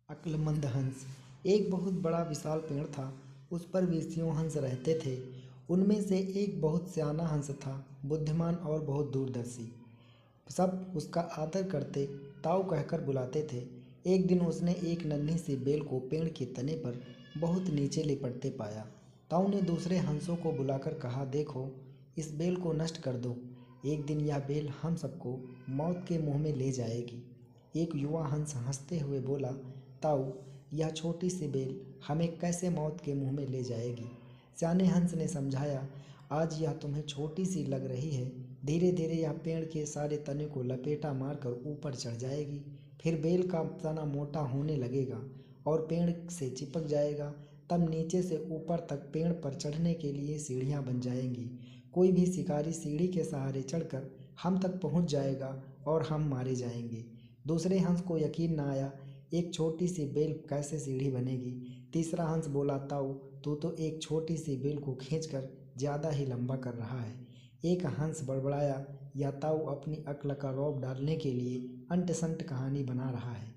अक्लमंद हंस। एक बहुत बड़ा विशाल पेड़ था। उस पर बीसियों हंस रहते थे। उनमें से एक बहुत सियाना हंस था, बुद्धिमान और बहुत दूरदर्शी। सब उसका आदर करते, ताऊ कहकर बुलाते थे। एक दिन उसने एक नन्ही सी बेल को पेड़ के तने पर बहुत नीचे लिपटते पाया। ताऊ ने दूसरे हंसों को बुलाकर कहा, देखो, इस बेल को नष्ट कर दो। एक दिन यह बेल हम सबको मौत के मुंह में ले जाएगी। एक युवा हंस हंसते हुए बोला, ताऊ, यह छोटी सी बेल हमें कैसे मौत के मुंह में ले जाएगी। सियाने हंस ने समझाया, आज यह तुम्हें छोटी सी लग रही है, धीरे धीरे यह पेड़ के सारे तने को लपेटा मारकर ऊपर चढ़ जाएगी। फिर बेल का तना मोटा होने लगेगा और पेड़ से चिपक जाएगा। तब नीचे से ऊपर तक पेड़ पर चढ़ने के लिए सीढ़ियाँ बन जाएंगी। कोई भी शिकारी सीढ़ी के सहारे चढ़कर हम तक पहुँच जाएगा और हम मारे जाएंगे। दूसरे हंस को यकीन न आया, एक छोटी सी बेल कैसे सीढ़ी बनेगी। तीसरा हंस बोला, ताऊ, तू तो एक छोटी सी बेल को खींचकर ज़्यादा ही लंबा कर रहा है। एक हंस बड़बड़ाया, या ताऊ अपनी अक्ल का रौब डालने के लिए अंट संट कहानी बना रहा है।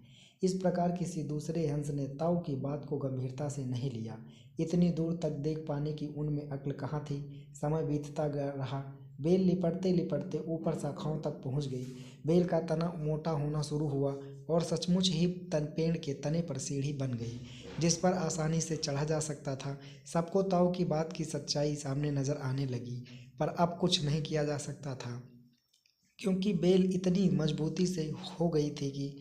इस प्रकार किसी दूसरे हंस ने ताऊ की बात को गंभीरता से नहीं लिया। इतनी दूर तक देख पाने की उनमें अक्ल कहाँ थी। समय बीतता रहा। बेल लिपटते लिपटते ऊपर शाखाओं तक पहुँच गई। बेल का तना मोटा होना शुरू हुआ और सचमुच ही पेड़ के तने पर सीढ़ी बन गई, जिस पर आसानी से चढ़ा जा सकता था। सबको ताऊ की बात की सच्चाई सामने नजर आने लगी, पर अब कुछ नहीं किया जा सकता था, क्योंकि बेल इतनी मजबूती से हो गई थी कि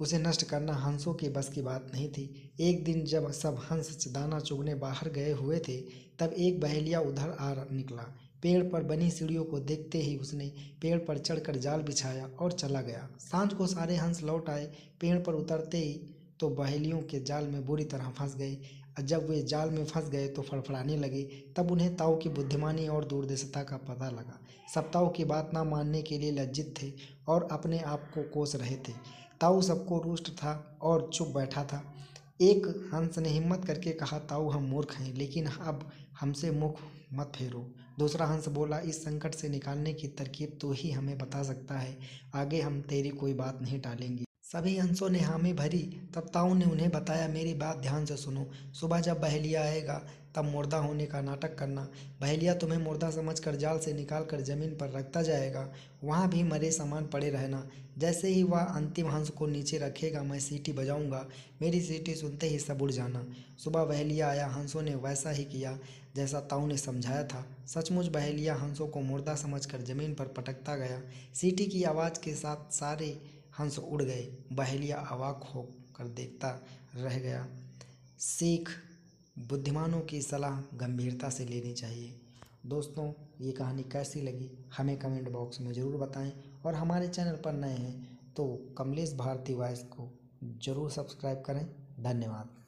उसे नष्ट करना हंसों के बस की बात नहीं थी। एक दिन जब सब हंस दाना चुगने बाहर गए हुए थे, तब एक बहेलिया उधर आ निकला। पेड़ पर बनी सीढ़ियों को देखते ही उसने पेड़ पर चढ़कर जाल बिछाया और चला गया। सांझ को सारे हंस लौट आए। पेड़ पर उतरते ही तो बहेलियों के जाल में बुरी तरह फंस गए। जब वे जाल में फंस गए तो फड़फड़ाने लगे। तब उन्हें ताऊ की बुद्धिमानी और दूरदर्शिता का पता लगा। सब ताऊ की बात ना मानने के लिए लज्जित थे और अपने आप को कोस रहे थे। ताऊ सबको रुष्ट था और चुप बैठा था। एक हंस ने हिम्मत करके कहा, ताऊ, हम मूर्ख हैं, लेकिन अब हमसे मुख मत फेरो। दूसरा हंस बोला, इस संकट से निकालने की तरकीब तू ही हमें बता सकता है। आगे हम तेरी कोई बात नहीं टालेंगे। सभी हंसों ने हामी भरी। तब ताऊ ने उन्हें बताया, मेरी बात ध्यान से सुनो। सुबह जब बहेलिया आएगा तब मुर्दा होने का नाटक करना। बहेलिया तुम्हें मुर्दा समझकर जाल से निकाल कर जमीन पर रखता जाएगा। वहाँ भी मरे सामान पड़े रहना। जैसे ही वह अंतिम हंस को नीचे रखेगा, मैं सीटी बजाऊंगा। मेरी सीटी सुनते ही सब उड़ जाना। सुबह बहेलिया आया। हंसों ने वैसा ही किया जैसा ताऊ ने समझाया था। सचमुच बहेलिया हंसों को मुर्दा समझकर जमीन पर पटकता गया। सीटी की आवाज़ के साथ सारे हंस उड़ गए। बहेलिया अवाक होकर देखता रह गया। सीख, बुद्धिमानों की सलाह गंभीरता से लेनी चाहिए। दोस्तों, ये कहानी कैसी लगी हमें कमेंट बॉक्स में ज़रूर बताएं, और हमारे चैनल पर नए हैं तो कमलेश भारती वॉइस को ज़रूर सब्सक्राइब करें। धन्यवाद।